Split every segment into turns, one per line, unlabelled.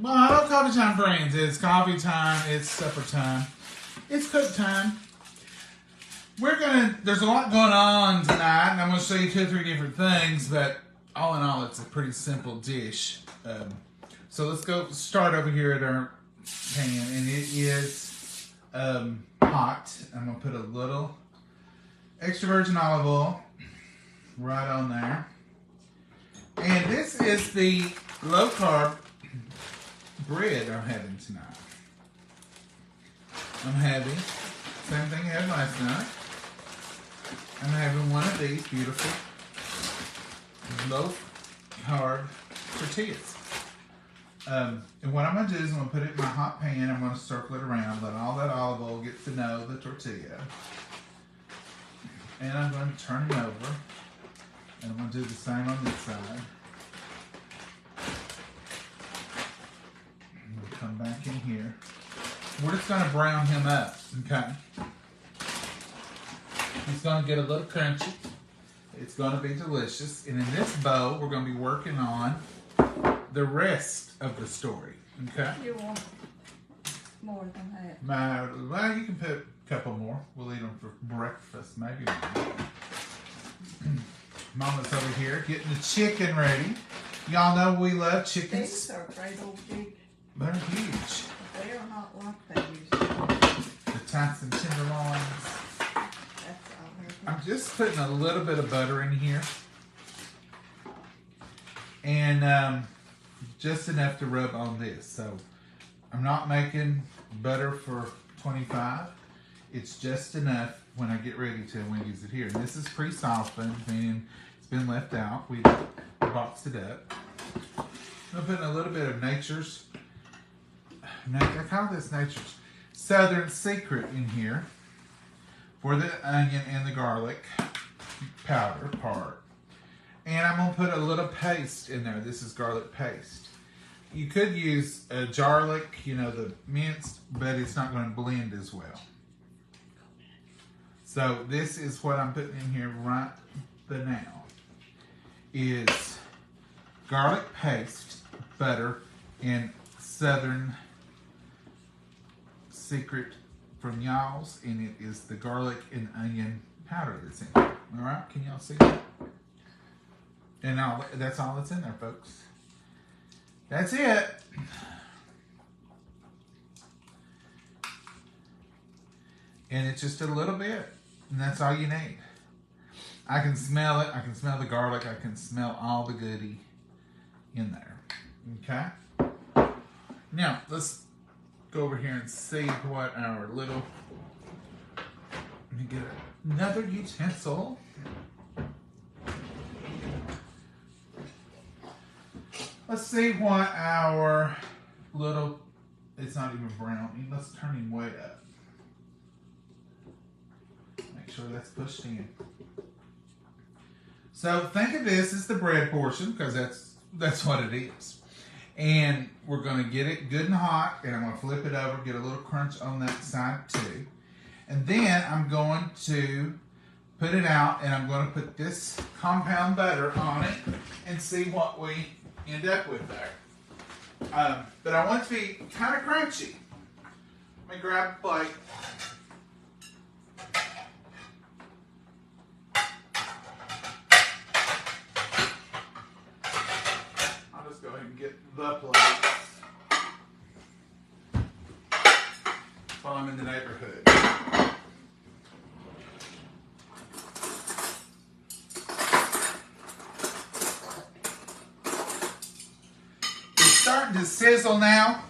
Well, hello, coffee time friends. It's coffee time, it's supper time, it's cook time. There's a lot going on tonight, and I'm going to show you 2 or 3 different things, but all in all, it's a pretty simple dish. So let's go start over here at our pan, and it is hot. I'm going to put a little extra virgin olive oil right on there. And this is the low carb bread I'm having tonight. I'm having, same thing I had last night. I'm having one of these beautiful low carb tortillas. And what I'm going to do is I'm going to put it in my hot pan. I'm going to circle it around, let all that olive oil get to know the tortilla. And I'm going to turn it over. And I'm going to do the same on this side. I'm going to come back in here. We're just going to brown him up, okay? He's going to get a little crunchy. It's going to be delicious. And in this bowl, we're going to be working on the rest of the story, okay?
You want more than that?
Well, you can put a couple more. We'll eat them for breakfast, maybe. Mama's over here getting the chicken ready. Y'all know we love chickens.
These are great old big.
They're huge.
They are not like they used to be.
The Tyson tenderloins.
That's all they're
I'm just putting a little bit of butter in here. And just enough to rub on this. So I'm not making butter for 25. It's just enough when I get ready to when I use it here. And this is pre-softened, meaning it's been left out. We boxed it up. I'm putting a little bit of I call this Nature's Southern Secret in here for the onion and the garlic powder part. And I'm going to put a little paste in there. This is garlic paste. You could use a garlic, the minced, but it's not going to blend as well. So this is what I'm putting in here right now. Is garlic paste, butter, and Southern Secret from y'all's, and it is the garlic and onion powder that's in there. All right, can y'all see that? And that's all that's in there, folks. That's it. And it's just a little bit, and that's all you need. I can smell it. I can smell the garlic. I can smell all the goodie in there. Okay? Now, let's go over here and see what our little... Let me get another utensil. Let's see what our little... It's not even brown. Let's turn him way up. Make sure that's pushed in. So think of this as the bread portion, because that's what it is. And we're going to get it good and hot, and I'm going to flip it over, get a little crunch on that side too. And then I'm going to put it out, and I'm going to put this compound butter on it and see what we end up with there. But I want it to be kind of crunchy. Let me grab a plate. Go ahead and get the plates while I'm in the neighborhood. It's starting to sizzle now,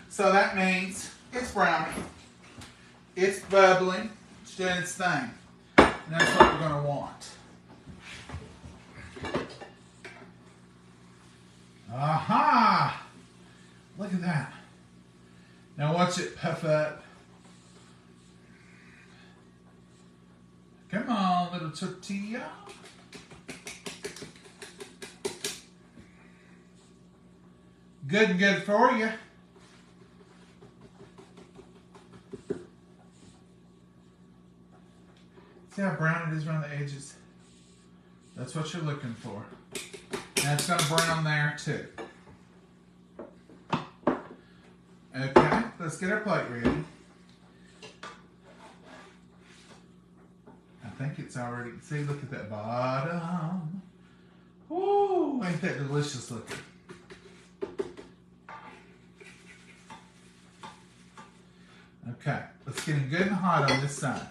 so that means it's browning. It's bubbling. It's doing its thing. And that's what we're going to want. Aha! Look at that. Now watch it puff up. Come on, little tortilla. Good and good for you. See how brown it is around the edges? That's what you're looking for. And it's going to brown there too. Okay, let's get our plate ready. I think it's already, see, look at that bottom. Ooh, ain't that delicious looking? Okay, let's get it good and hot on this side.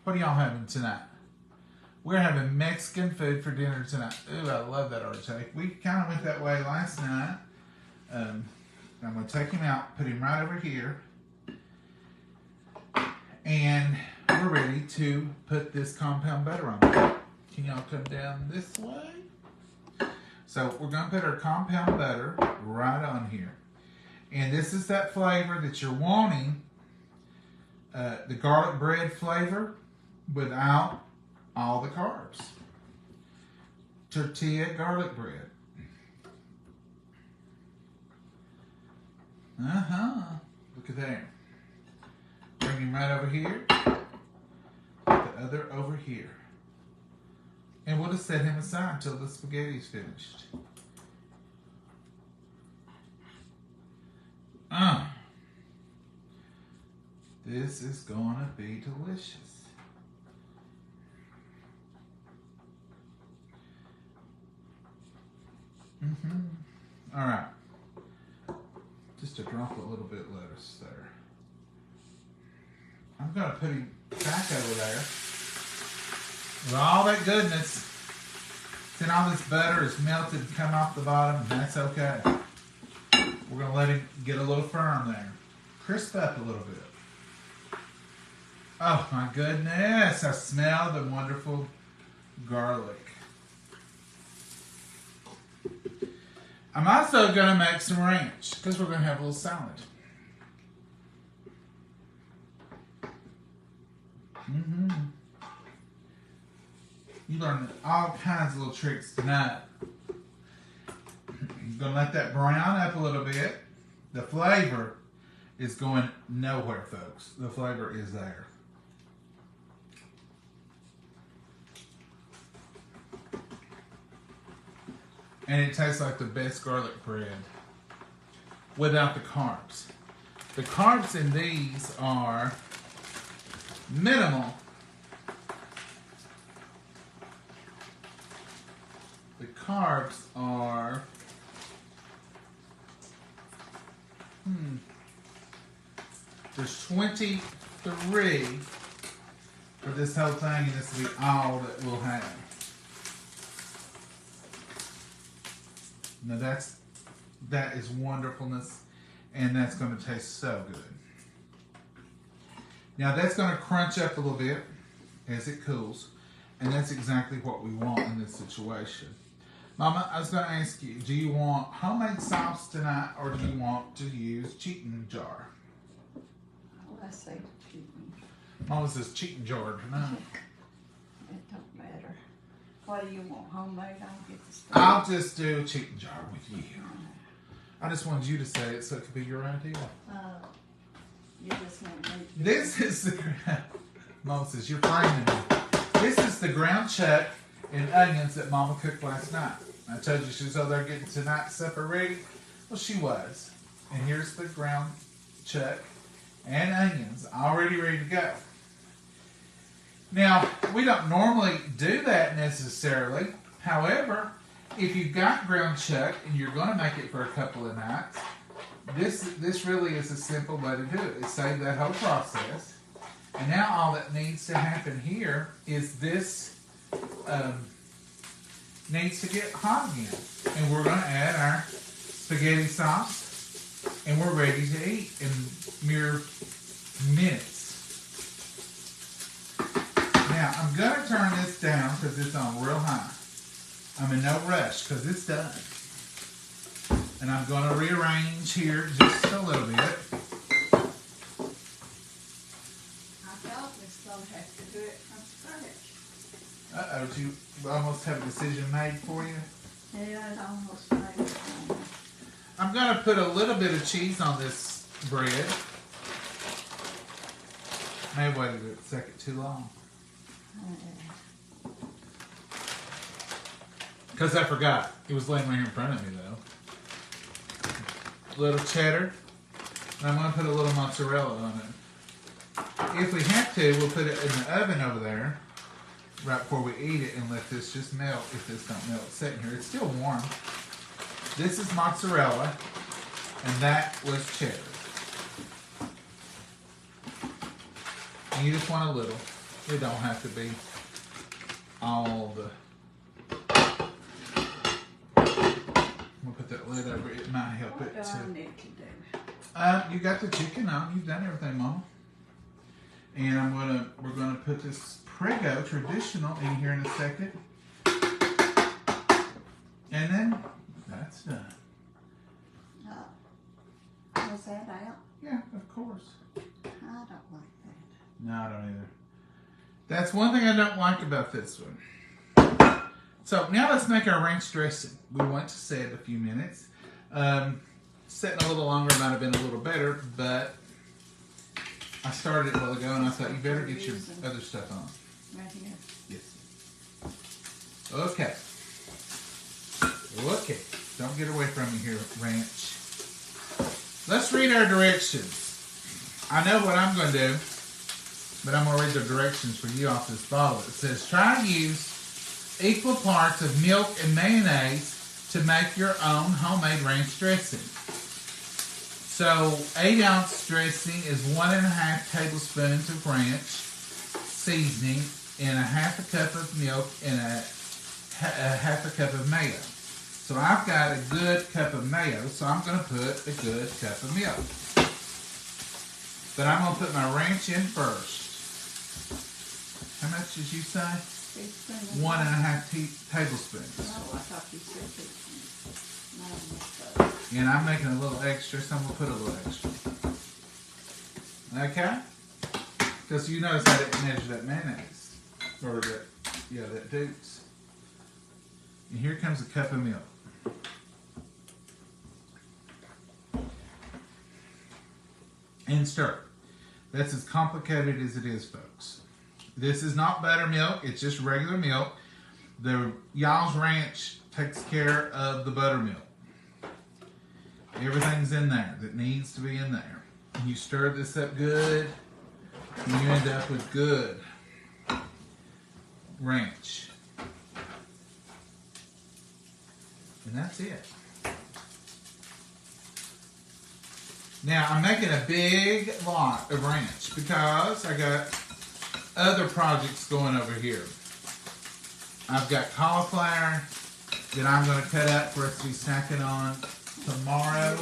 What are y'all having tonight? We're having Mexican food for dinner tonight. Ooh, I love that artichoke. We kind of went that way last night. I'm going to take him out, put him right over here. And we're ready to put this compound butter on there. Can y'all come down this way? So we're going to put our compound butter right on here. And this is that flavor that you're wanting, the garlic bread flavor without all the carbs. Tortilla garlic bread. Look at there. Bring him right over here. The other over here. And we'll just set him aside until the spaghetti's finished. This is gonna be delicious. All right. Just a drop a little bit lettuce there. I'm gonna put him back over there with all that goodness. Then all this butter is melted and come off the bottom, and that's okay. We're gonna let him get a little firm there. Crisp up a little bit. Oh my goodness, I smell the wonderful garlic. I'm also gonna make some ranch because we're gonna have a little salad. You learned all kinds of little tricks tonight. I'm gonna let that brown up a little bit. The flavor is going nowhere, folks. The flavor is there. And it tastes like the best garlic bread without the carbs. The carbs in these are minimal. The carbs are there's 23 for this whole thing, and this will be all that we'll have. Now that is wonderfulness, and that's going to taste so good. Now that's going to crunch up a little bit as it cools, and that's exactly what we want in this situation. Mama, I was going to ask you, do you want homemade sauce tonight, or do you want to use cheating jar?
Oh, I say cheating.
Mama says cheating jar tonight.
It don't matter. What do you want, homemade? I'll get the stuff.
I'll just do cheating jar with you. I just wanted you to say it so it could be your idea.
You just want me to.
This is the Mama says you're framing me. This is the ground chuck and onions that Mama cooked last night. I told you she was over there getting tonight's supper ready. Well, she was. And here's the ground chuck and onions already ready to go. Now, we don't normally do that necessarily. However, if you've got ground chuck and you're going to make it for a couple of nights, this really is a simple way to do it. It saved that whole process. And now all that needs to happen here is this needs to get hot again. And we're going to add our spaghetti sauce, and we're ready to eat in mere minutes. Now, I'm going to turn this down because it's on real high. I'm in no rush because it's done. And I'm going to rearrange here just a little bit.
I thought this going to have to do it from scratch.
Uh-oh, do you almost have a decision made for you?
Yeah, it almost made it.
I'm going to put a little bit of cheese on this bread. May have waited a second too long. Because I forgot. It was laying right here in front of me, though. Little cheddar. And I'm going to put a little mozzarella on it. If we have to, we'll put it in the oven over there right before we eat it and let this just melt. If this don't melt, it's sitting here. It's still warm. This is mozzarella, and that was cheddar. And you just want a little. It don't have to be all the... We'll put that lid over it. It might help
What
it
do I
too.
need to do?
You got the chicken on. You've done everything, Mama. And we're gonna put this Prego traditional in here in a second. And then that's done.
Was that out?
Yeah, of course.
I don't like that.
No, I don't either. That's one thing I don't like about this one. So now let's make our ranch dressing. We went to set a few minutes. Setting a little longer might have been a little better, but I started it a while ago and I thought you better get your other stuff on.
Right here.
Yes. Okay. Okay. Don't get away from me here, ranch. Let's read our directions. I know what I'm going to do, but I'm going to read the directions for you off this bottle. It says, try to use equal parts of milk and mayonnaise to make your own homemade ranch dressing. So 8-ounce dressing is 1.5 tablespoons of ranch seasoning and a half a cup of milk and a half a cup of mayo. So I've got a good cup of mayo, so I'm going to put a good cup of milk. But I'm going to put my ranch in first. How much did you say? 1.5 tablespoons.
Oh, I thought you said 2.
And I'm making a little extra, so I'm going to put a little extra. Okay? Because you notice I didn't measure that mayonnaise. Or that, yeah, that Duke's. And here comes a cup of milk. And stir. That's as complicated as it is, folks. This is not buttermilk, it's just regular milk. The Y'all's Ranch takes care of the buttermilk. Everything's in there that needs to be in there. You stir this up good, and you end up with good ranch. And that's it. Now, I'm making a big lot of ranch because I got other projects going over here. I've got cauliflower that I'm going to cut up for us to be snacking on tomorrow.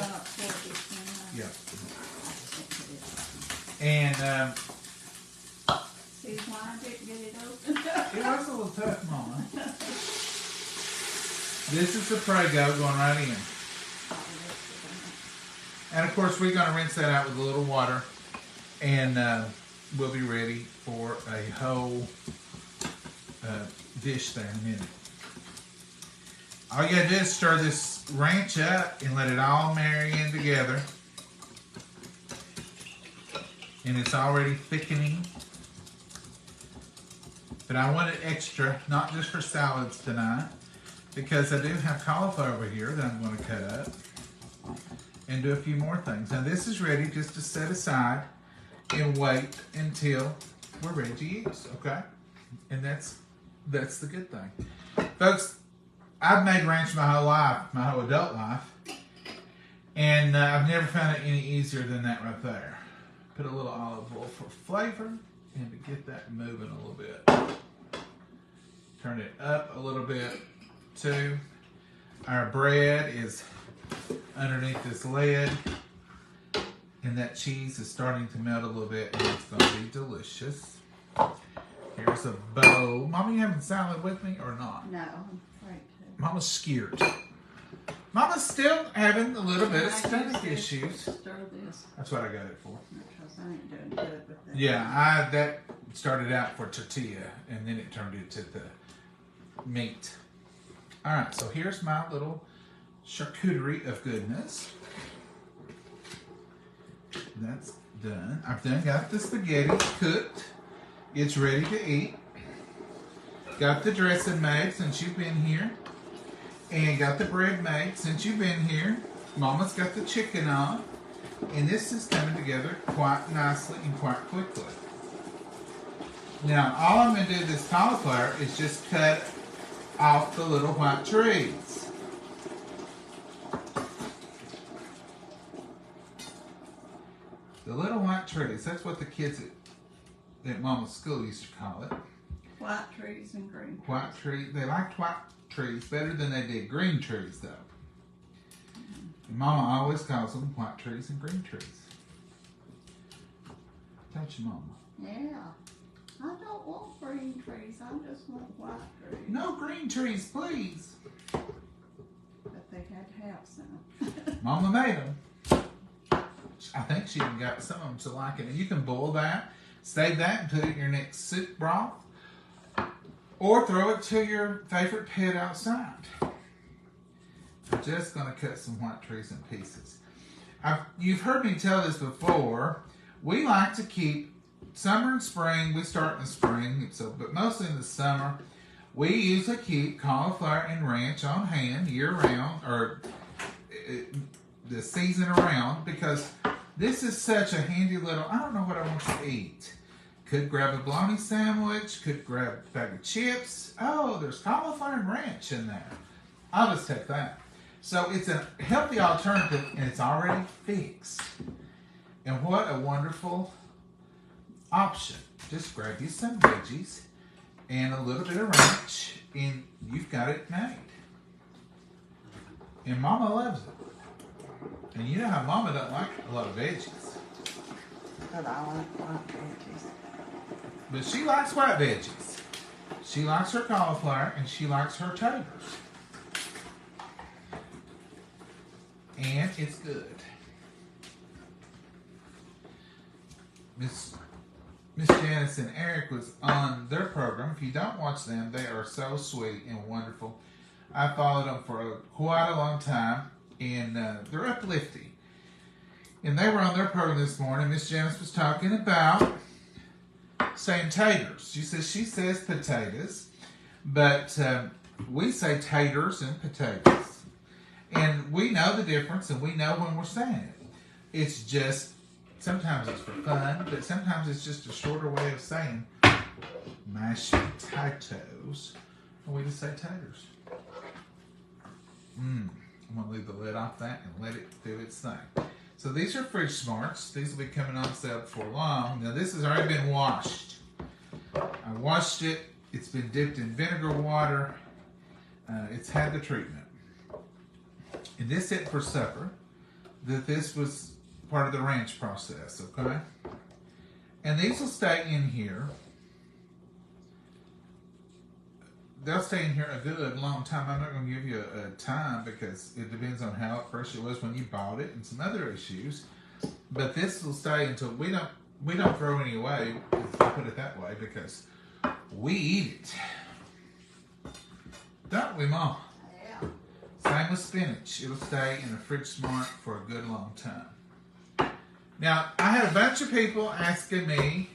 Yeah. And
See why I didn't get it open?
it was a little tough, Mama. This is the Prego going right in. And of course, we're going to rinse that out with a little water, and we'll be ready for a whole dish there in a minute. All you got to do is stir this ranch up and let it all marry in together. And it's already thickening. But I want it extra, not just for salads tonight, because I do have cauliflower over here that I'm going to cut up and do a few more things. Now this is ready just to set aside and wait until we're ready to use, okay? And that's the good thing. Folks, I've made ranch my whole life, my whole adult life, and I've never found it any easier than that right there. Put a little olive oil for flavor and to get that moving a little bit. Turn it up a little bit too. Our bread is underneath this lid, and that cheese is starting to melt a little bit, and it's going to be delicious. Here's a bowl. Mama, you having salad with me or not?
No, I'm afraid to.
Mama's scared. Mama's still having a little bit of stomach issues.
Stir this.
That's what I got it for.
Because I ain't doing good with that.
Yeah, that started out for tortilla, and then it turned into the meat. All right, so here's my little charcuterie of goodness. That's done. I've done got the spaghetti cooked. It's ready to eat. Got the dressing made since you've been here. And got the bread made since you've been here. Mama's got the chicken on. And this is coming together quite nicely and quite quickly. Now, all I'm going to do with this cauliflower is just cut off the little white trees. The little white trees, that's what the kids at Mama's school used to call it.
White trees and green trees.
White trees. They liked white trees better than they did green trees, though. And Mama always calls them white trees and green trees. Don't you, Mama?
Yeah. I don't want green trees. I just want white trees.
No green trees, please.
But they had to have some.
Mama made them. I think she even got some of them to like it. And you can boil that, save that, and put it in your next soup broth. Or throw it to your favorite pet outside. I'm just going to cut some white trees in pieces. You've heard me tell this before. We like to keep summer and spring. We start in the spring, but mostly in the summer. We usually keep cauliflower and ranch on hand year-round, or the season around, because this is such a handy little, I don't know what I want to eat. Could grab a bologna sandwich, could grab a bag of chips. Oh, there's cauliflower and ranch in there. I'll just take that. So it's a healthy alternative, and it's already fixed. And what a wonderful option. Just grab you some veggies and a little bit of ranch, and you've got it made. And Mama loves it. And you know how Mama doesn't like a lot of veggies.
But I like white veggies.
But she likes white veggies. She likes her cauliflower, and she likes her taters. And it's good. Miss Janice and Eric was on their program. If you don't watch them, they are so sweet and wonderful. I followed them for quite a long time, and they're uplifting. And they were on their program this morning. Miss Janice was talking about saying taters. She says potatoes, but we say taters and potatoes. And we know the difference, and we know when we're saying it. It's just, sometimes it's for fun, but sometimes it's just a shorter way of saying mashed potatoes. And we just say taters. I'm going to leave the lid off that and let it do its thing. So these are Fridge Smarts. These will be coming on sale before long. Now this has already been washed. I washed it. It's been dipped in vinegar water. It's had the treatment. And this it for supper. That this was part of the ranch process, okay? And these will stay in here. They'll stay in here a good long time. I'm not going to give you a time because it depends on how fresh it was when you bought it and some other issues. But this will stay until we don't throw any away, I'll put it that way, because we eat it. Don't we, Mom?
Yeah.
Same with spinach. It'll stay in a Fridge Smart for a good long time. Now, I had a bunch of people asking me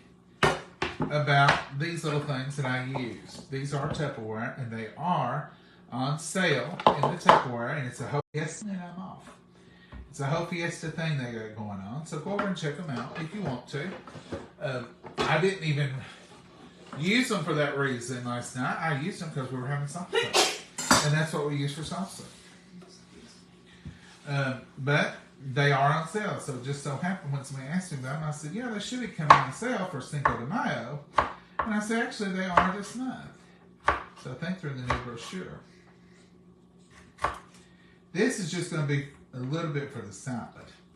about these little things that I use. These are Tupperware, and they are on sale in the Tupperware, and it's a whole fiesta, and I'm off. It's a whole fiesta thing they got going on, so go over and check them out if you want to. I didn't even use them for that reason last night. I used them because we were having salsa, and that's what we use for salsa. But they are on sale, so it just so happened when somebody asked me about them, I said, yeah, they should be coming on sale for Cinco de Mayo. And I said, actually, they are this month. So I think they're in the new brochure. This is just going to be a little bit for the salad.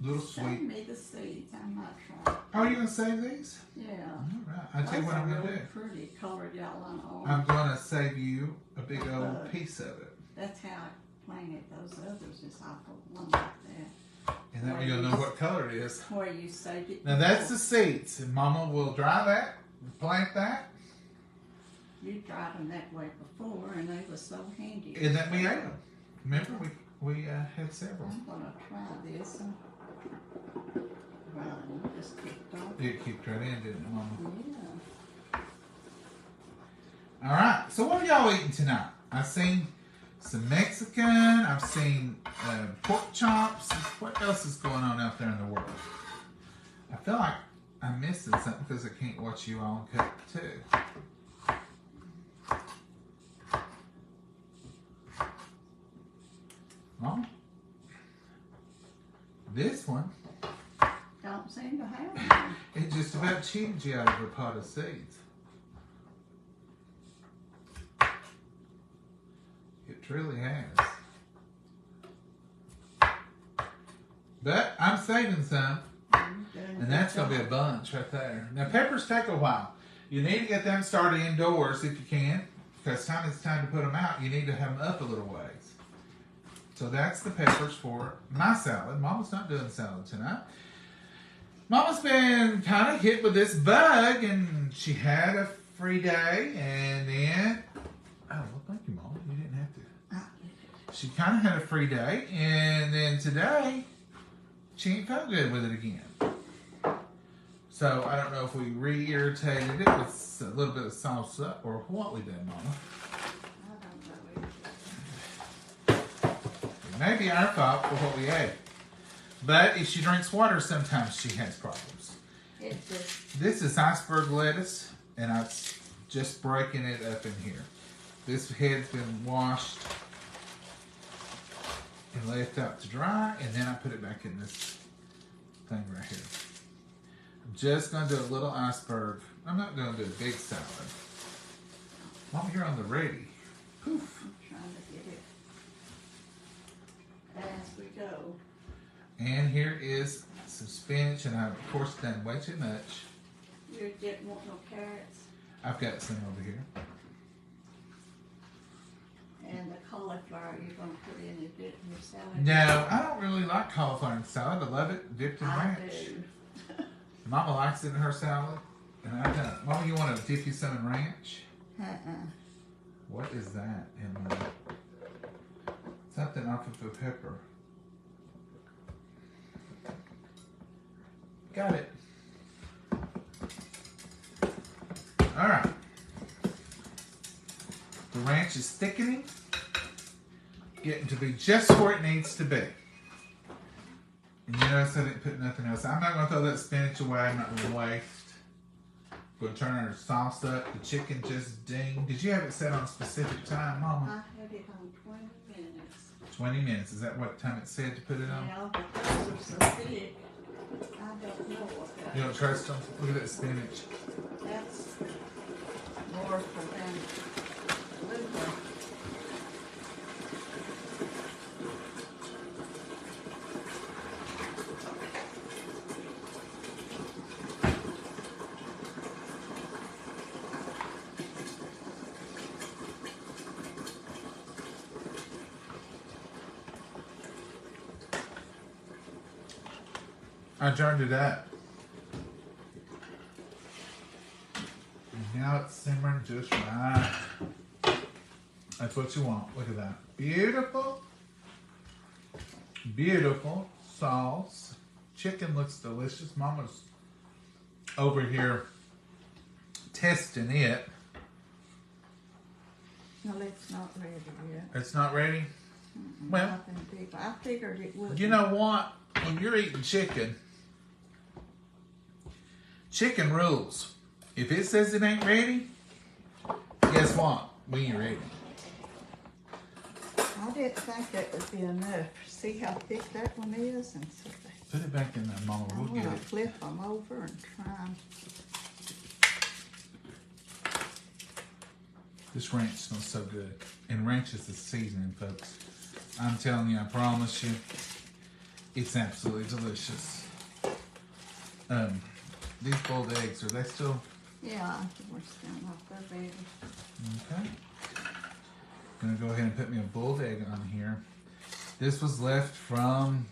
A little sweet.
Save me the seeds. I might try.
Oh, are you going to save these?
Yeah.
All right. I'll tell you what I'm going to do.
Pretty colored yellow and orange.
I'm going to save you a big old piece of it.
That's how I planted those others. Is I put one like that.
And then you'll know what color it is.
Where you saved it.
Now that's the seeds. And Mama will dry that, plant that.
You tried them that way before, and they were so handy.
And then we ate them. Remember, we had several.
I'm gonna try this. Well, you just kicked off.
It kicked right in, didn't it, Mama?
Yeah.
All right. So what are y'all eating tonight? I seen some Mexican. I've seen pork chops. What else is going on out there in the world? I feel like I'm missing something because I can't watch you all cook too. Mom, this one,
Don't seem to have one.
it just about cheated you out of a pot of seeds. It truly has. But I'm saving some, and that's going to be a bunch right there. Now, peppers take a while. You need to get them started indoors if you can, because time it's time to put them out, you need to have them up a little ways. So that's the peppers for my salad. Mama's not doing salad tonight. Mama's been kind of hit with this bug, and she had a free day, and then, oh, well, thank you, Mama. You didn't have to. She kind of had a free day, and then today, she ain't felt good with it again. So I don't know if we re-irritated it with a little bit of salsa or what we did, Mama. It may be our fault for what we ate. But if she drinks water, sometimes she has problems. This is iceberg lettuce, and I'm just breaking it up in here. This head's been washed and left out to dry, and then I put it back in this thing right here. I'm just going to do a little iceberg. I'm not going to do a big salad. Mom, you're on the ready. Poof.
I'm trying to get it as we go.
And here is some spinach, and I've, of course, done way too much.
You didn't want no carrots.
I've got some over here.
And the cauliflower you're going to put in your salad.
No, I don't really like cauliflower in salad. I love it dipped in ranch.
do.
Mama likes it in her salad, and I don't. Mama, you want to dip you some in ranch? What is that, Emily? Something off of a pepper. Got it. All right. The ranch is thickening, getting to be just where it needs to be. And you notice I didn't put nothing else. I'm not going to throw that spinach away. I'm not going to waste. Going to turn our sauce up. The chicken just dinged. Did you have it set on a specific time, Mama?
I had it on 20 minutes.
20 minutes. Is that what time it said to put it on?
Now, because they're so thick, I don't know what that
You don't trust them? Look at that spinach.
That's more for them. Liver.
I turned it up. And now it's simmering just right. That's what you want. Look at that. Beautiful. Beautiful sauce. Chicken looks delicious. Mama's over here testing it.
No, it's not ready yet.
It's not ready? Well,
Nothing big. I figured it would.
you know what? When you're eating chicken, chicken rules. If it says it ain't ready, guess what? We ain't ready.
I didn't think that would be enough. See how thick that one is? And so
Put it back in there, Mama.
I'm
We'll get
going
it.
to flip them over and try and...
This ranch smells so good. And ranch is the seasoning, folks. I'm telling you, I promise you, it's absolutely delicious. These boiled eggs, are they still?
Yeah, I can wash them off their baby.
Okay. Gonna go ahead and put me a boiled egg on here. This was left from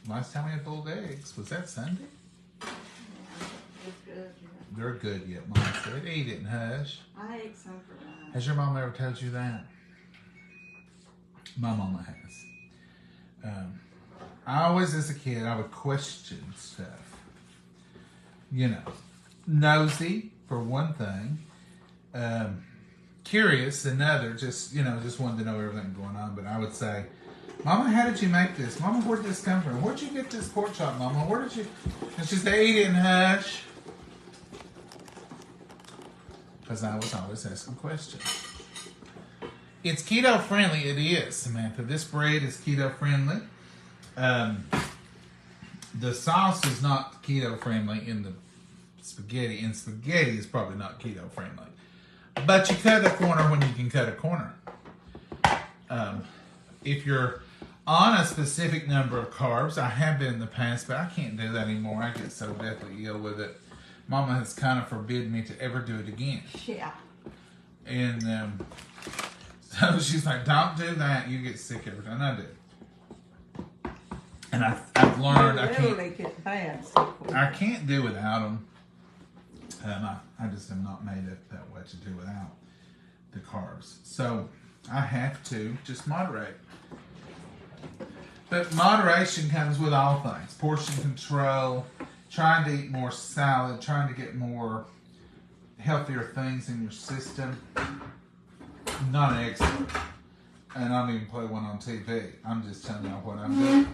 last time we had boiled eggs. Was that Sunday?
Yeah, it's good. Yeah.
They're good yet, Mom said. Eat it and hush.
I ate some for lunch.
Has your mom ever told you that? My mama has. I always, as a kid, I would question stuff. You know, nosy, for one thing. curious, another, just wanted to know everything going on. But I would say, Mama, how did you make this? Mama, where did this come from? Where'd you get this pork chop, Mama? Where did you? And she'd say, eat it and hush. Because I was always asking questions. It's keto friendly. It is, Samantha. This bread is keto friendly. The sauce is not keto friendly in the spaghetti, and spaghetti is probably not keto friendly. But you cut a corner when you can cut a corner. If you're on a specific number of carbs, I have been in the past, but I can't do that anymore. I get so deathly ill with it. Mama has kind of forbidden me to ever do it again.
Yeah.
And so she's like, don't do that. You get sick every time. I do. And I've learned I can't do without them. I just am not made up that way to do without the carbs. So I have to just moderate. But moderation comes with all things. Portion control, trying to eat more salad, trying to get more healthier things in your system. I'm not an expert. And I don't even play one on TV. I'm just telling you what I'm doing.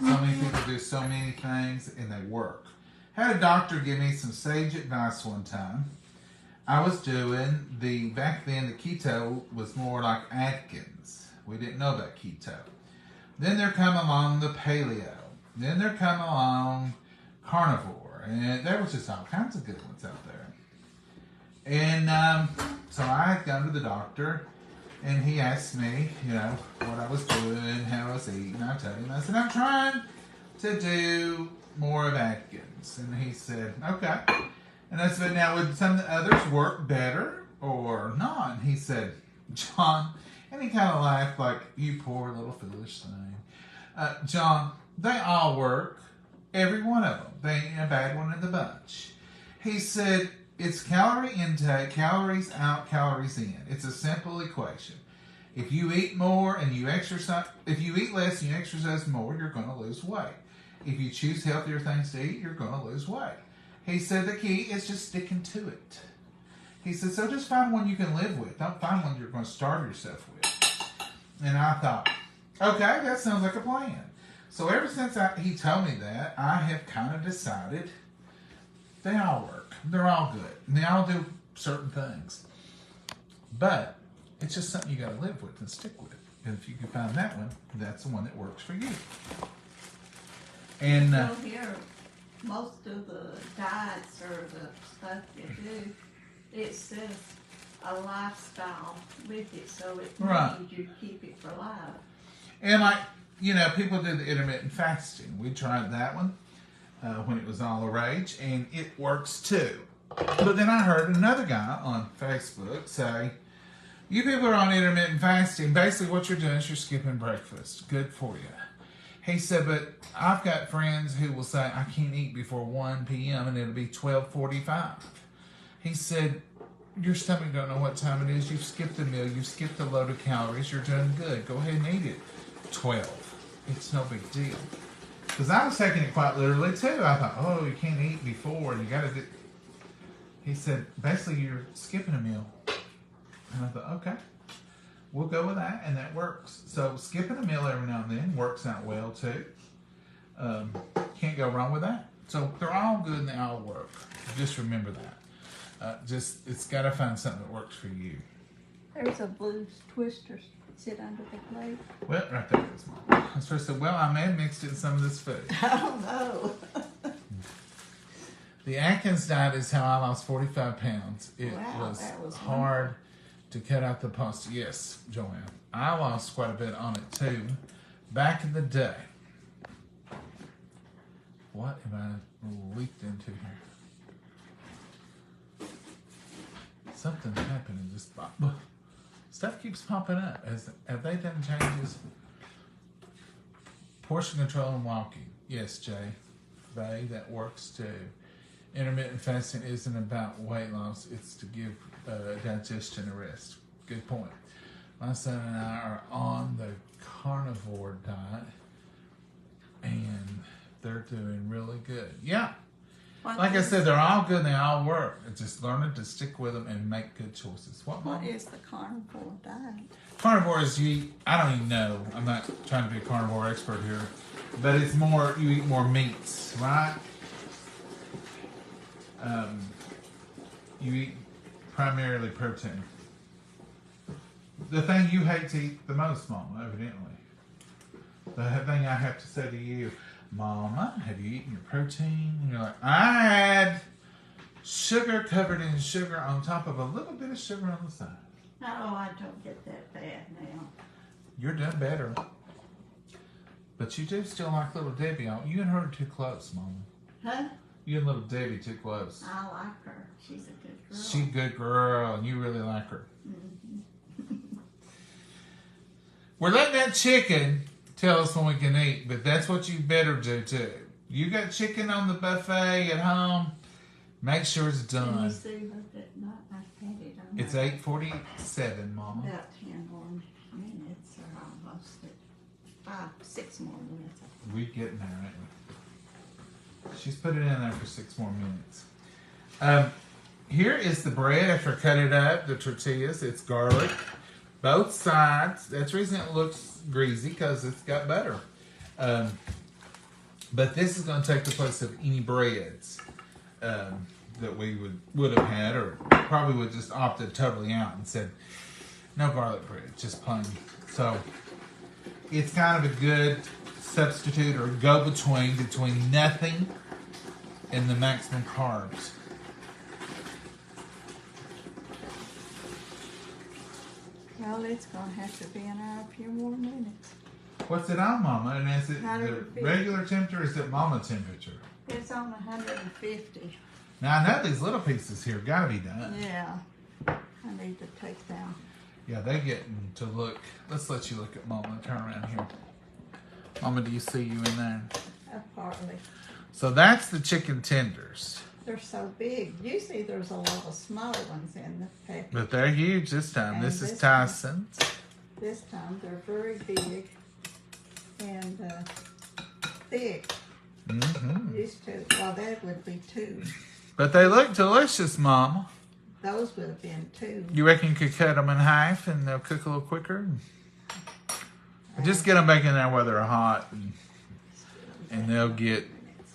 So many people do so many things and they work. Had a doctor give me some sage advice one time. I was doing back then the keto was more like Atkins. We didn't know about keto. Then there come along the paleo. Then there come along carnivore. And there was just all kinds of good ones out there. And so I had gone to the doctor and he asked me, what I was doing, how I was eating. I told him, I said, I'm trying to do more of Atkins. And he said, okay. And I said, now would some of the others work better or not? And he said, John, and he kind of laughed like, you poor little foolish thing. John, they all work, every one of them. They ain't a bad one in the bunch. He said, it's calorie intake, calories out, calories in. It's a simple equation. If you eat more and you exercise, if you eat less and you exercise more, you're going to lose weight. If you choose healthier things to eat, you're going to lose weight. He said the key is just sticking to it. He said, so just find one you can live with. Don't find one you're going to starve yourself with. And I thought, okay, that sounds like a plan. So ever since he told me that, I have kind of decided they all work. They're all good. And they all do certain things. But it's just something you got to live with and stick with. And if you can find that one, that's the one that works for you. And
here, most of the diets or the stuff you do, it says a lifestyle with it, so it means you keep it for life.
And people do the intermittent fasting. We tried that one when it was all the rage, and it works too. But then I heard another guy on Facebook say, you people are on intermittent fasting. Basically what you're doing is you're skipping breakfast. Good for you. He said, but I've got friends who will say, I can't eat before 1 p.m. and it'll be 12:45. He said, your stomach don't know what time it is. You've skipped a meal. You've skipped a load of calories. You're doing good. Go ahead and eat it. 12. It's no big deal. Because I was taking it quite literally too. I thought, oh, you can't eat before. You got to do. He said, basically, you're skipping a meal. And I thought, okay, we'll go with that, and that works. So skipping a meal every now and then works out well too. Can't go wrong with that. So they're all good and they all work. Just remember that. It's got to find something that works for you.
There's a blue twister sit under the plate.
Well, right there is mine. I was supposed to say, well, I may have mixed it in some of this food.
Oh, no.
The Atkins diet is how I lost 45 pounds. It was hard to cut out the pasta. Yes, Joanne. I lost quite a bit on it too. Back in the day. What am I leaked into here? Something's happening. Just stuff keeps popping up. Have they done changes? Portion control and walking. Yes, Jay. That works too. Intermittent fasting isn't about weight loss. It's to give digestion a rest. Good point. My son and I are on the carnivore diet, and they're doing really good. Yeah. Like I said, they're all good and they all work. It's just learning to stick with them and make good choices.
What is the carnivore diet?
Carnivore is you eat, I don't even know. I'm not trying to be a carnivore expert here. But it's more, you eat more meats, right? You eat primarily protein. The thing you hate to eat the most, Mama, evidently. The thing I have to say to you, Mama, have you eaten your protein? And you're like, I had sugar covered in sugar on top of a little bit of sugar on the side.
No, I don't get that bad now.
You're done better. But you do still like Little Debbie. You and her are too close, Mama.
Huh?
You and Little Debbie too close.
I like her. She's a good girl.
She's a good girl, and you really like her. We're letting that chicken tell us when we can eat, but that's what you better do too. You got chicken on the buffet at home, make sure it's done.
Can you see what that night I had it on?
It's 8:47, Mama.
About 10 more minutes, or almost at 6 more minutes.
We getting there, ain't we? She's put it in there for 6 more minutes. Here is the bread after I cut it up, the tortillas. It's garlic. Both sides. That's the reason it looks greasy, because it's got butter. But this is going to take the place of any breads that we would have had, or probably would just opted totally out and said, no garlic bread, just plain. So it's kind of a good substitute or go-between between nothing and the maximum carbs.
Well, it's going to have to be a few more minutes.
What's it on, Mama? And is it the
150.
regular temperature or is it Mama temperature?
It's on 150.
Now, I know these little pieces here got to be done.
Yeah. I need to take down.
Yeah, they getting to look. Let's let you look at Mama. Turn around here. Mama, do you see you in there?
Partly.
So that's the chicken tenders.
They're so big. Usually there's a lot of smaller ones in the package.
But they're huge this time.
And
this is
this
Tyson's.
This time they're very big and thick.
Mm-hmm.
Used to, well, that would be 2.
But they look delicious, Mama.
Those would have been 2.
You reckon you could cut them in half and they'll cook a little quicker? Just get them back in there where they're hot, and they'll get.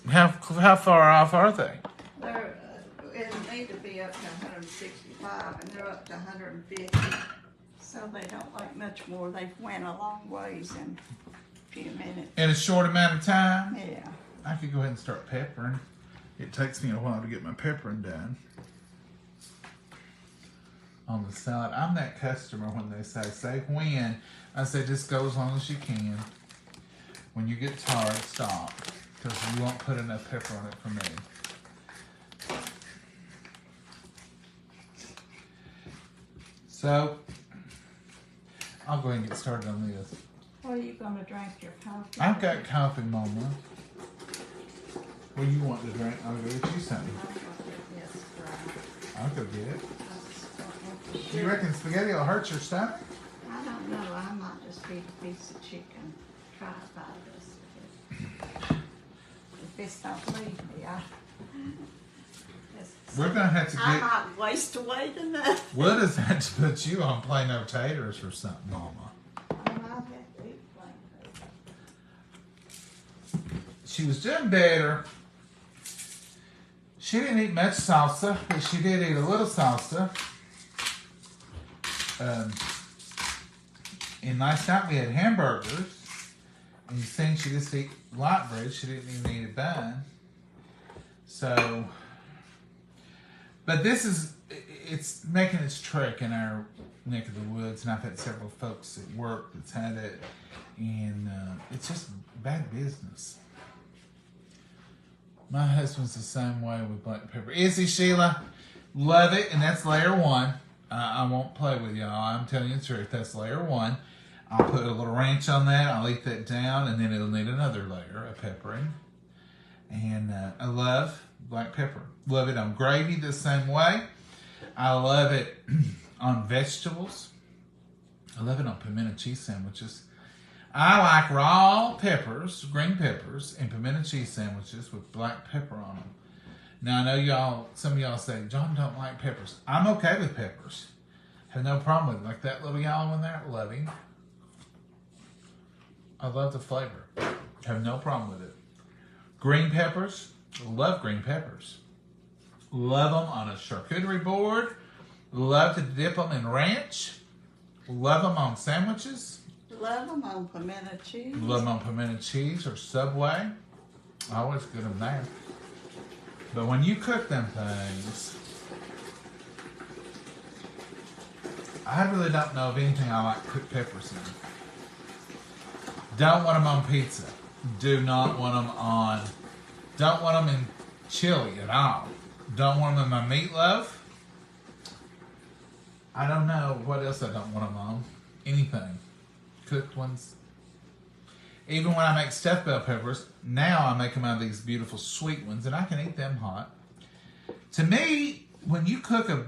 How far off are they?
They're, it'll need to be up to 165, and they're up to 150. So they don't like much more. They've went a long ways in a few minutes.
In a short amount of time?
Yeah.
I could go ahead and start peppering. It takes me a while to get my peppering done. On the salad, I'm that customer when they say when. I say just go as long as you can. When you get tired, stop. Because you won't put enough pepper on it for me. So, I'll go ahead and get started on this.
What are you going to drink your coffee?
I've got coffee, Mama. What do you want to drink? I'll go get you something. I'll go get it. Do you reckon spaghetti will hurt your stomach?
I don't know. I might just eat a piece of chicken. Try to buy this. If this don't leave me,
We're going to have to
I
get...
might waste away the nothing.
We'll just have to put you on plain old taters or something, Mama.
I might have to eat plain taters.
She was doing better. She didn't eat much salsa, but she did eat a little salsa. And last night we had hamburgers. And you think she just ate light bread. She didn't even eat a bun. So, but this is, it's making its trek in our neck of the woods. And I've had several folks at work that's had it. And it's just bad business. My husband's the same way with black pepper. Is he, Sheila? Love it. And that's layer 1. I won't play with y'all. I'm telling you the truth. That's layer 1. I'll put a little ranch on that. I'll eat that down. And then it'll need another layer of peppering. And I love black pepper. Love it on gravy the same way. I love it on vegetables. I love it on pimento cheese sandwiches. I like raw peppers, green peppers, and pimento cheese sandwiches with black pepper on them. Now I know some of y'all say, John don't like peppers. I'm okay with peppers. Have no problem with it. Like that little yellow one there, love him. I love the flavor. Have no problem with it. Green peppers, love green peppers. Love them on a charcuterie board. Love to dip them in ranch. Love them on sandwiches.
Love them on pimento cheese.
Love them on pimento cheese or Subway. I always get them there. But when you cook them things, I really don't know of anything I like cooked peppers in. Don't want them on pizza. Do not want them on. Don't want them in chili at all. Don't want them in my meatloaf. I don't know what else I don't want them on. Anything. Cooked ones. Even when I make stuffed bell peppers, now I make them out of these beautiful sweet ones, and I can eat them hot. To me, when you cook a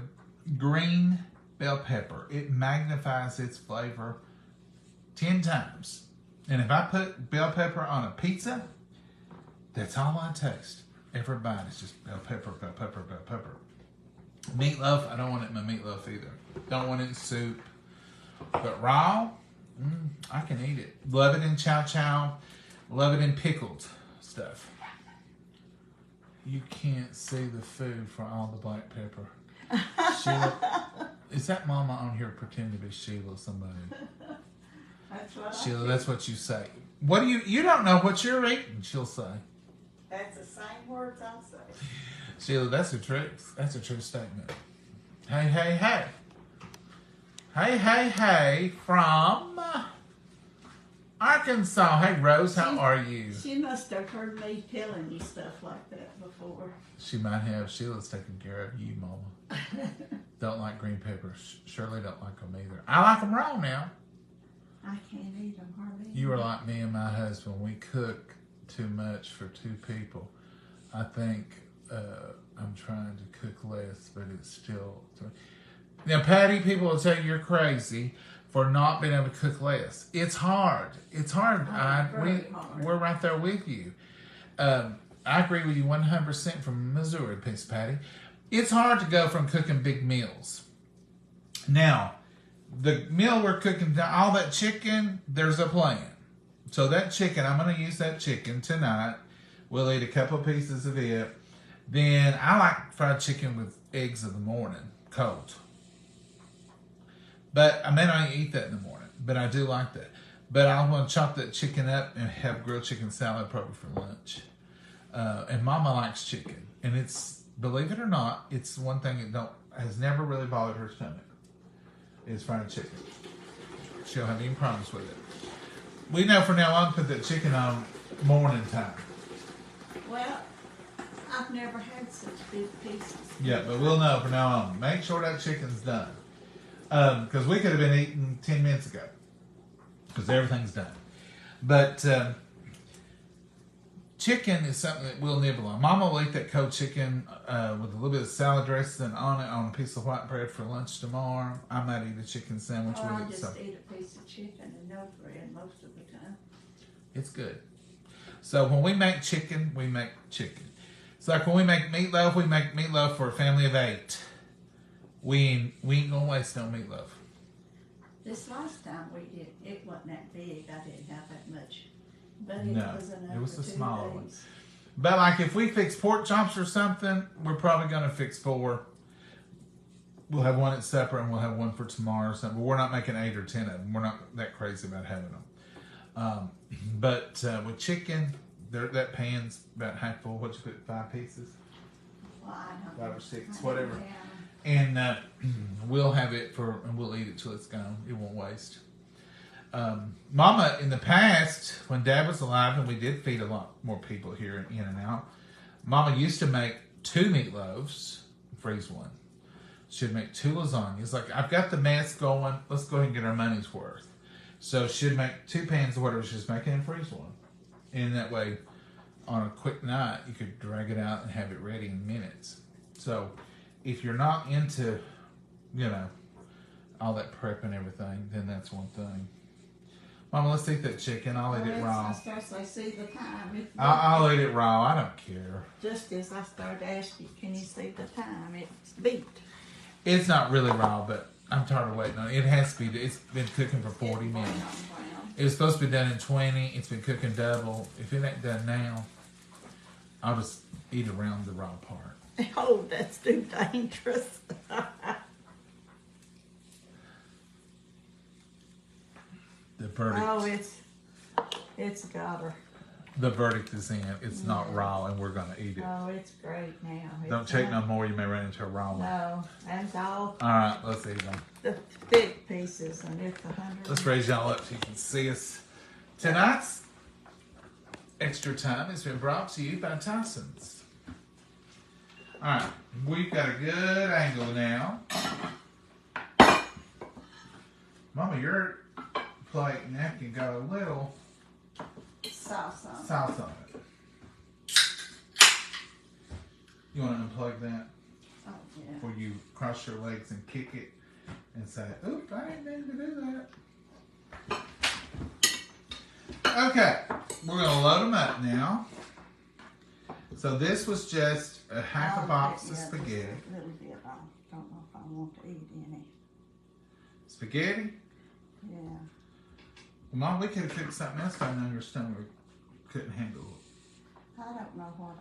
green bell pepper, it magnifies its flavor 10 times. And if I put bell pepper on a pizza, that's all I taste. Every bite is just bell pepper, bell pepper, bell pepper. Meatloaf, I don't want it in my meatloaf either. Don't want it in soup. But raw, I can eat it. Love it in chow chow. Love it in pickled stuff. You can't see the food for all the black pepper. Sheila, is that mama on here pretending to be Sheila somebody?
That's what
Sheila,
I
that's what you say. What do you don't know what you're eating, she'll say.
That's the same words I say.
Sheila, that's a truth. That's a true statement. Hey, hey, hey. Hey, hey, hey, from Arkansas. Hey, Rose, how are you?
She must have heard me telling you stuff like that before.
She might have. Sheila's taking care of you, Mama. Don't like green peppers. Shirley don't like them either. I like them raw now.
I can't eat them hardly.
You are like me and my husband. We cook too much for two people. I think I'm trying to cook less, but it's still... Now, Patty, people will tell you you're crazy for not being able to cook less. It's hard. It's hard.
Hard.
We're right there with you. I agree with you 100% from Missouri, Miss Patty. It's hard to go from cooking big meals. Now, the meal we're cooking, all that chicken, there's a plan. So that chicken, I'm going to use that chicken tonight. We'll eat a couple pieces of it. Then I like fried chicken with eggs in the morning, cold. But I may not eat that in the morning, but I do like that. But I want to chop that chicken up and have grilled chicken salad probably for lunch. And Mama likes chicken. And it's, believe it or not, it's one thing that has never really bothered her stomach. Is fried chicken. She don't have any problems with it. We know from now on put that chicken on morning time.
Well, I've never had such big pieces.
Yeah, but we'll know from now on. Make sure that chicken's done. Because we could have been eating 10 minutes ago. Because everything's done. But chicken is something that we'll nibble on. Mama will eat that cold chicken with a little bit of salad dressing on it on a piece of white bread for lunch tomorrow. I might eat a chicken sandwich with
I
it.
just eat a piece of chicken and no bread most of the time.
It's good. So when we make chicken, we make chicken. It's like when we make meatloaf for a family of 8. We ain't gonna waste no meatloaf.
This last time we did, it wasn't that big. I didn't have that much. But it
No,
was enough
it was
for
the
2
smaller one.
days.
But like if we fix pork chops or something, we're probably gonna fix 4. We'll have one at supper and we'll have one for tomorrow or something. But we're not making 8 or 10 of them. We're not that crazy about having them. But with chicken, that pan's about half full. What'd you put, 5 pieces?
Well, I don't
5
know.
or 6,
I
whatever.
don't know.
And we'll have it and we'll eat it till it's gone. It won't waste. Mama, in the past, when Dad was alive and we did feed a lot more people here in and out, Mama used to make 2 meatloaves, freeze one. She'd make 2 lasagnas. Like, I've got the mess going. Let's go ahead and get our money's worth. So she'd make 2 pans of whatever she's making and freeze one. And that way, on a quick night, you could drag it out and have it ready in minutes. So if you're not into, all that prep and everything, then that's one thing. Mama, let's eat that chicken. I'll eat it raw.
I see the time.
I'll eat it raw. I don't care.
Just as I started asking, can you see the time? It's beat.
It's not really raw, but I'm tired of waiting on it. It has to be. It's been cooking for 40 minutes. It was supposed to be done in 20. It's been cooking double. If it ain't done now, I'll just eat around the raw part.
Oh, that's too dangerous.
The verdict.
Oh, it's got her.
The verdict is in. It's not raw, and we're gonna eat it.
Oh, it's great now.
Don't take no more. You may run into a raw one.
No, that's all.
All right, let's eat them.
The thick pieces, and it's 100.
Let's raise y'all up so you can see us. Tonight's extra time has been brought to you by Tyson's. All right, we've got a good angle now. Mama, your plate and napkin got a little
Sauce
on it. You want to unplug that?
Oh, yeah.
Before you cross your legs and kick it and say, "Oop, I didn't mean to do that." Okay, we're going to load them up now. So this was just a half a box of spaghetti.
A little bit. I don't know if I want to eat any.
Spaghetti?
Yeah.
Well, Mom, we could have cooked something else, but I know your stomach couldn't handle it.
I don't know what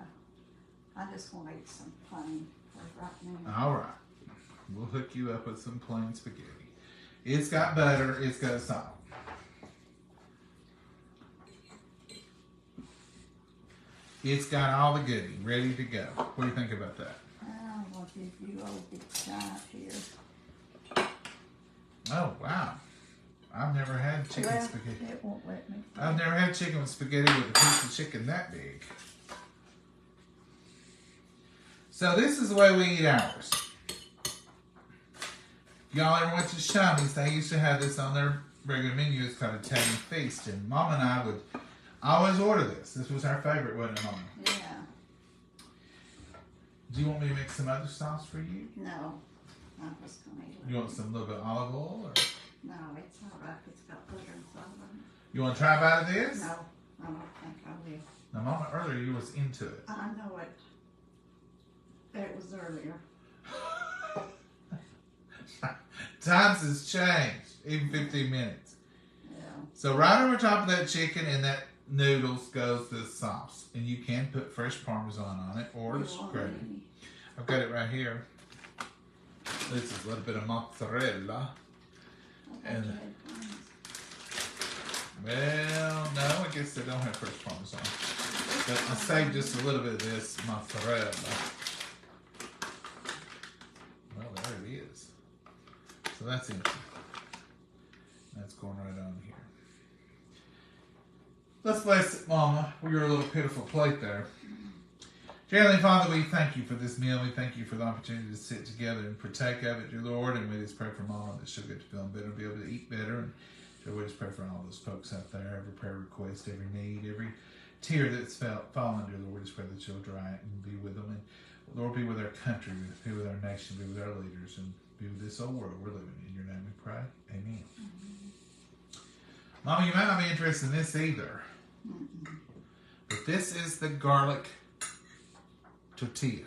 I just want to eat some plain right now.
All right. We'll hook you up with some plain spaghetti. It's got butter. It's got salt. It's got all the goodies ready to go. What do you think about that?
I'm going to give you old big shot here.
Oh, wow. I've never had chicken spaghetti.
It won't let me.
I've never had chicken with spaghetti with a piece of chicken that big. So this is the way we eat ours. Y'all ever went to Shami's? They used to have this on their regular menu. It's called Italian Feast. And Mom and I would always order this. This was our favorite, wasn't it, Mama?
Yeah.
Do you want me to make some other sauce for you?
No. I'm just going to eat it.
You want some little bit of olive oil? Or?
No, it's all right. It's got butter and salt on it.
You want to try a bite of this?
No, I don't think I will.
Now, Mama, earlier you was into it.
I know it. It was earlier.
Times has changed, even 15 minutes.
Yeah.
So right over top of that chicken and that noodles goes the sauce. And you can put fresh Parmesan on it or just gravy. I've got it right here. This is a little bit of mozzarella. And, well, no, I guess they don't have fresh Parmesan. But I saved just a little bit of this mozzarella. Well, there it is. So that's empty. That's going right on here. Let's bless it, Mama, with your little pitiful plate there. Dear Heavenly Father, we thank you for this meal. We thank you for the opportunity to sit together and partake of it, dear Lord. And we just pray for Mama that she'll get to feeling better, be able to eat better. And dear, we just pray for all those folks out there, every prayer request, every need, every tear that's fallen, dear Lord. We just pray that you'll dry it and be with them. And Lord, be with our country, be with our nation, be with our leaders, and be with this old world we're living in. In your name we pray. Amen. Mama, you might not be interested in this either. But this is the garlic tortilla.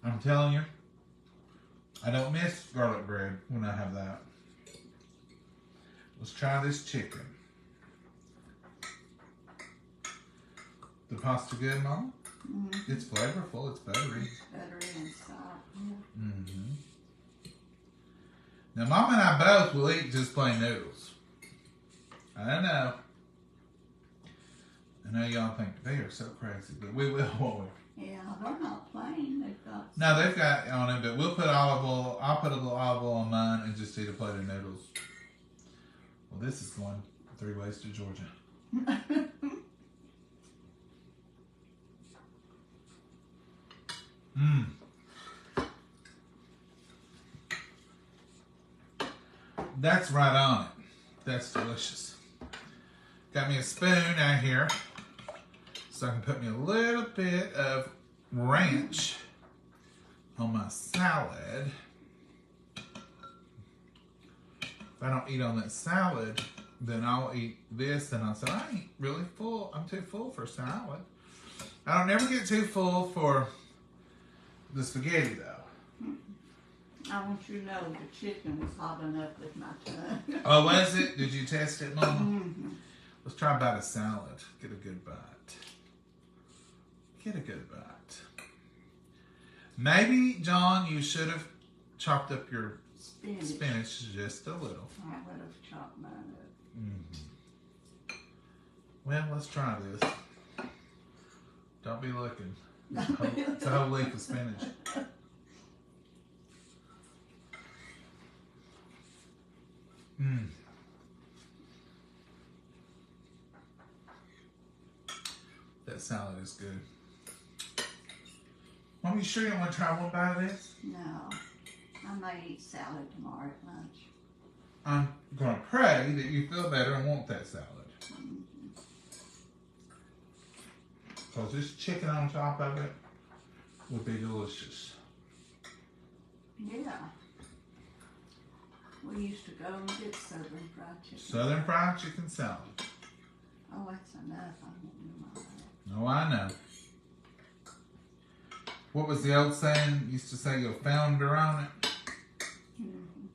I'm telling you, I don't miss garlic bread when I have that. Let's try this chicken. The pasta good, Mama? Mm-hmm. It's flavorful. It's buttery.
It's buttery and salt. Yeah.
Mm-hmm. Now, Mama and I both will eat just plain noodles. I know. I know y'all think they are so crazy, but we will, won't we?
Yeah, they're not plain. They've got...
No, they've got on it, but we'll put olive oil. I'll put a little olive oil on mine and just eat a plate of noodles. Well, this is going 3 ways to Georgia. That's right on it. That's delicious. Got me a spoon out here so I can put me a little bit of ranch on my salad. I don't eat on that salad, then I'll eat this, and I'll say, I ain't really full. I'm too full for salad. I don't never get too full for the spaghetti, though.
I want you to know the chicken was hot enough with my tongue.
Oh, was it? Did you test it, Mama?
Mm-hmm.
Let's try about a salad. Get a good bite. Get a good bite. Maybe, John, you should have chopped up your spinach just a little.
I would have chopped mine up.
Mm-hmm. Well, let's try this. Don't be looking. It's a whole leaf of spinach. Mmm. That salad is good. Mom, you sure you don't want to try one bite of this?
No. I may eat salad tomorrow at lunch.
I'm going to pray that you feel better and want that salad. Because this chicken on top of it would be delicious.
Yeah. We used to go and get Southern fried chicken.
Southern fried chicken salad.
Oh, that's enough. I won't do mine.
Oh, I know. What was the old saying? Used to say you'll founder on it.
Mm-hmm.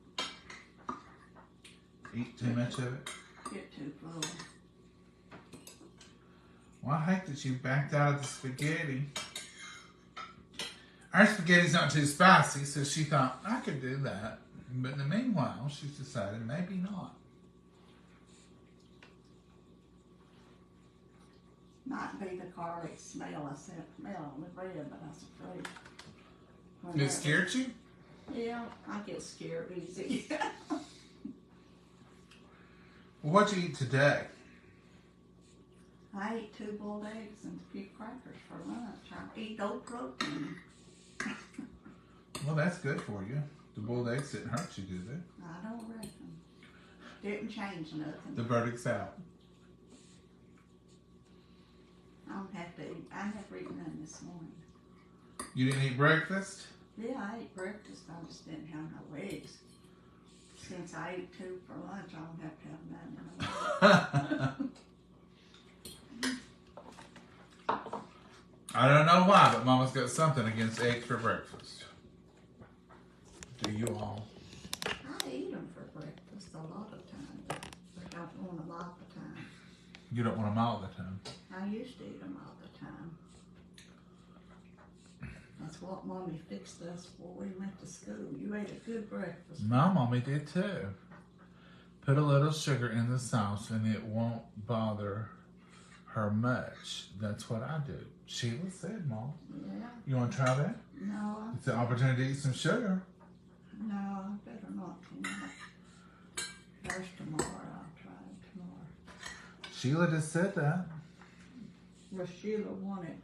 Eat too much of it.
Get too full.
Well, I hate that you backed out of the spaghetti. Our spaghetti's not too spicy, so she thought, I could do that. But in the meanwhile, she's decided maybe not.
Might be the garlic smell. I said smell on the bread, but I was afraid.
It scared you?
Yeah, I get scared easy.
Well, what'd you eat today?
I ate 2 boiled eggs and a few crackers for lunch. I eat no protein.
Well, that's good for you. The boiled eggs didn't hurt you, did they?
I don't reckon. Didn't change nothing.
The verdict's out.
I don't have to eat. I never eaten none this morning.
You didn't eat breakfast?
Yeah, I ate breakfast. I just didn't have no eggs. Since I ate 2 for lunch, I don't have to have none.
I don't know why, but Mama's got something against eggs for breakfast. Do you all?
I eat them for breakfast a lot of times, but I don't want them all the time.
You don't want them all the time.
I used to eat them all the time. That's what Mommy fixed us before we went to school. You ate a good breakfast.
My mommy did too. Put a little sugar in the sauce and it won't bother her much. That's what I do. Sheila said, Mom.
Yeah.
You want to try that?
No.
It's an opportunity to eat some sugar.
No, I better not tonight. First tomorrow, I'll try it tomorrow.
Sheila just said that.
Well, Sheila wanted.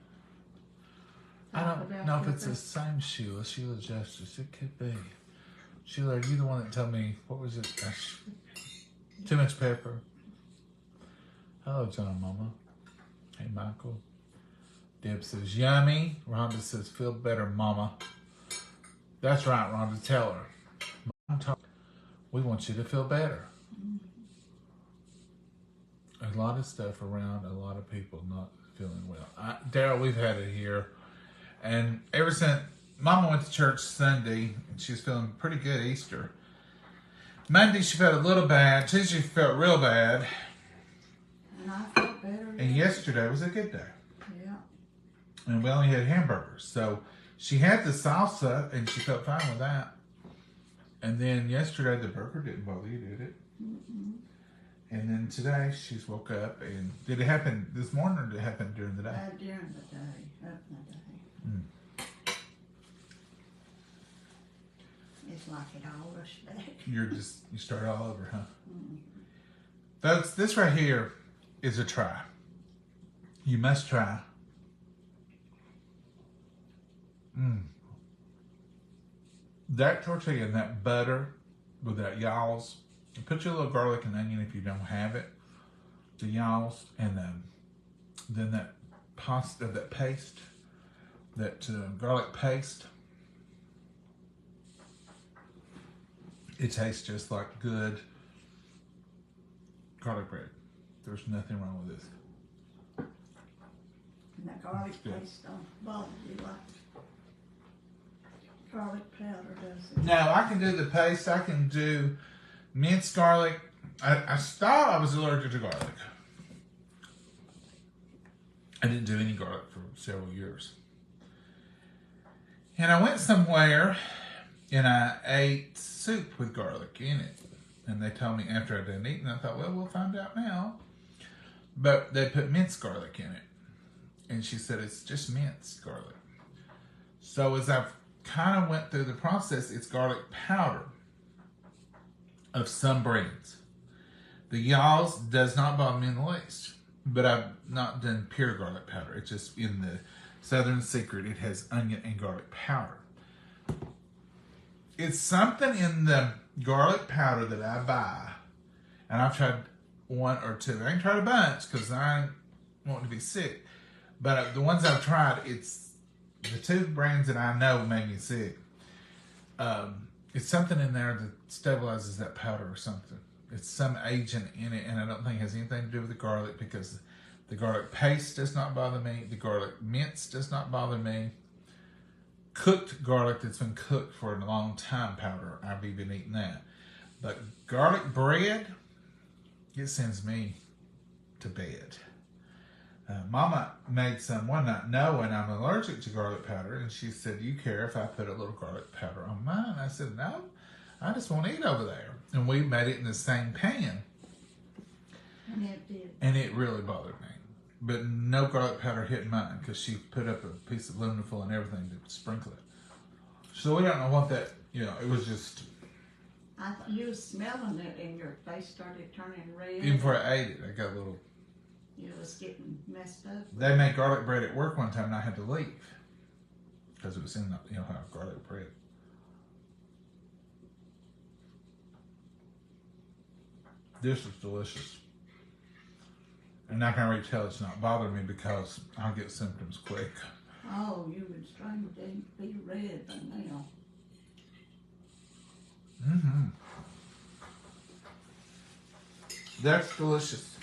I don't know if it's the same Sheila. Sheila Justice. It could be. Sheila, are you the one that told me, what was it? Too much pepper. Hello, John Mama. Hey, Michael. Deb says, yummy. Rhonda says, feel better, Mama. That's right, Rhonda. Tell her. We want you to feel better. A lot of stuff around, a lot of people not feeling well. Daryl, we've had it here. And ever since Mama went to church Sunday, and she was feeling pretty good Easter. Monday, she felt a little bad. Tuesday, she felt real bad.
And I felt better.
And yesterday was a good day.
Yeah.
And we only had hamburgers. So she had the salsa, and she felt fine with that. And then yesterday, the burger didn't bother you, did it?
Mm-mm.
And then today, she's woke up, and did it happen this morning, or did it happen during the day?
During the day, up in the day.
Mm.
It's like it all rushed back.
You start all over, huh?
Mm-hmm.
Folks, this right here is a try. You must try. That tortilla and that butter with that y'all's. Put your little garlic and onion if you don't have it. The y'all's and then that pasta, that paste, that garlic paste. It tastes just like good garlic bread. There's nothing wrong with this.
And that garlic paste don't bother you like garlic powder does it.
Now, I can do the paste. I can do minced garlic. I thought I was allergic to garlic. I didn't do any garlic for several years. And I went somewhere and I ate soup with garlic in it. And they told me after I'd done eating, I thought, well, we'll find out now. But they put minced garlic in it. And she said, it's just minced garlic. So as I've kind of went through the process, it's garlic powder of some brands. The y'all's does not bother me in the least. But I've not done pure garlic powder. It's just in the Southern Secret, it has onion and garlic powder. It's something in the garlic powder that I buy, and I've tried one or two. I ain't tried a bunch because I ain't wanting to be sick. But the ones I've tried, it's the two brands that I know made me sick. It's something in there that stabilizes that powder or something. It's some agent in it, and I don't think it has anything to do with the garlic because the garlic paste does not bother me. The garlic mince does not bother me. Cooked garlic that's been cooked for a long time powder, I've even eaten that. But garlic bread, it sends me to bed. Mama made some one night knowing I'm allergic to garlic powder, and she said, you care if I put a little garlic powder on mine? I said, no, I just want to eat over there. And we made it in the same pan.
And it did.
And it really bothered me. But no garlic powder hit mine because she put up a piece of aluminum foil and everything to sprinkle it. So we don't know what that, it was just...
I thought you was smelling it and your face started turning red.
Even before I ate it, I got a little...
You was getting messed up.
They made garlic bread at work one time and I had to leave. Because it was in the, garlic bread. This is delicious. And I can already tell it's not bothering me because I'll get symptoms quick.
Oh, you would strain to be red by now.
Mm-hmm. That's delicious.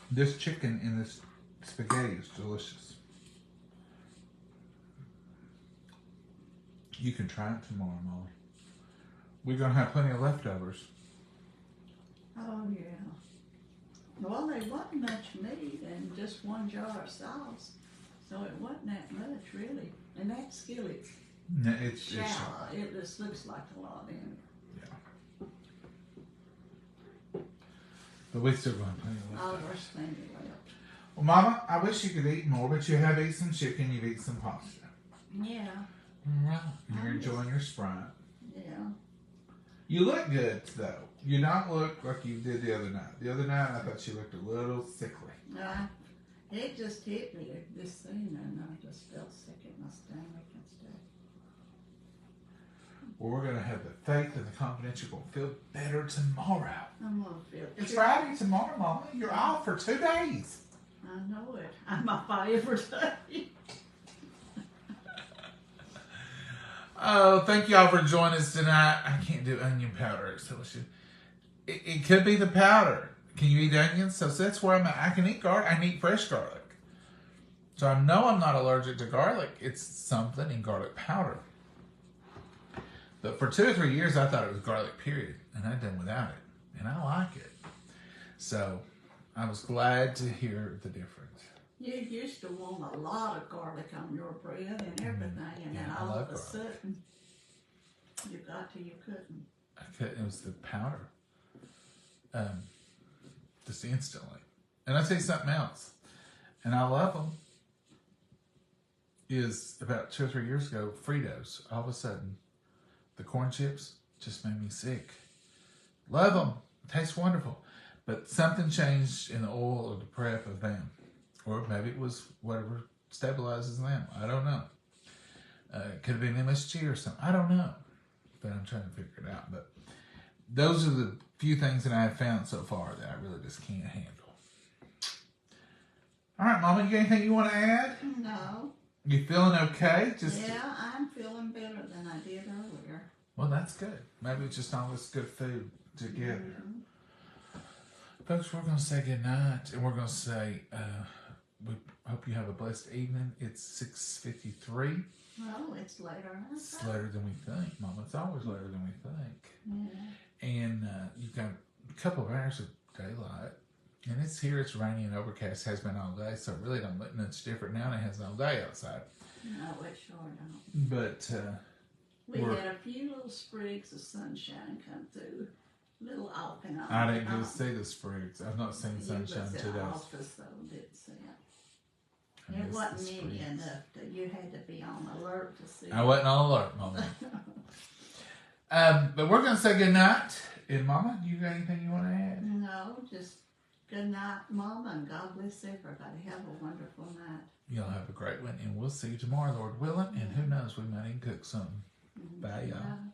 This chicken in this spaghetti is delicious. You can try it tomorrow, Molly. We're going to have plenty of leftovers.
Oh, yeah. Well, there wasn't much meat and just one jar of sauce. So it wasn't that much, really. And that skillet's
No, it's
shallow. It just looks like a lot in it.
Yeah. But we still going to have plenty of
Oh,
leftovers.
there's plenty left.
Well, Mama, I wish you could eat more, but you have eaten some chicken, you've eaten some pasta.
Yeah.
Right. You're enjoying your Sprite.
Yeah.
You look good, though. You don't look like you did the other night. The other night, I thought you looked a little sickly.
It just hit me this thing, and I just felt sick in my stomach and stuff.
Well, we're going to have the faith and the confidence you're going to feel better tomorrow.
I'm going to feel
It's Friday tomorrow, Mama. You're off for 2 days.
I know it. I'm off every day.
Oh, thank y'all for joining us tonight. I can't do onion powder. It's delicious. It could be the powder. Can you eat onions? So that's where I'm at. I can eat garlic. I can eat fresh garlic. So I know I'm not allergic to garlic. It's something in garlic powder. But for 2 or 3 years, I thought it was garlic, period. And I've done without it. And I like it. So I was glad to hear the difference.
You used to want a lot of garlic on your bread and everything, and then
Yeah, I
all
love
of a
garlic.
sudden, you got to you couldn't.
It was the powder. Just instantly. And I'll tell you something else. And I love them. Is about 2 or 3 years ago, Fritos. All of a sudden, the corn chips just made me sick. Love them. Tastes wonderful. But something changed in the oil or the prep of them. Or maybe it was whatever stabilizes them. I don't know. It could have been MSG or something. I don't know. But I'm trying to figure it out. But those are the few things that I have found so far that I really just can't handle. All right, Mama, you got anything you want to add?
No.
You feeling okay?
Yeah, I'm feeling better than I did earlier.
Well, that's good. Maybe it's just all this good food together.
Mm-hmm.
Folks, we're going to say good night, and we're going to say we hope you have a blessed evening. It's 6:53.
Well, it's later.
It's later than we think, Mama. It's always later than we think.
Yeah.
And you've got a couple of hours of daylight. And it's here, it's rainy and overcast, has been all day, so it really don't look much different now, and it has all day outside.
No, it sure don't.
But
we had a few little sprigs of sunshine come through, little off and on.
I didn't get to see the sprigs. I've not seen
You
sunshine
was in
today.
the office, so didn't see it. It wasn't many enough that you had to be on alert to see.
I wasn't on alert, Mama. But we're going to say good night. And Mama, do you got anything you want to add?
No, just good night, Mama, and God bless everybody. Have a wonderful night.
Y'all have a great one, and we'll see you tomorrow, Lord willing. And who knows, we might even cook something. Bye, y'all.
Bye.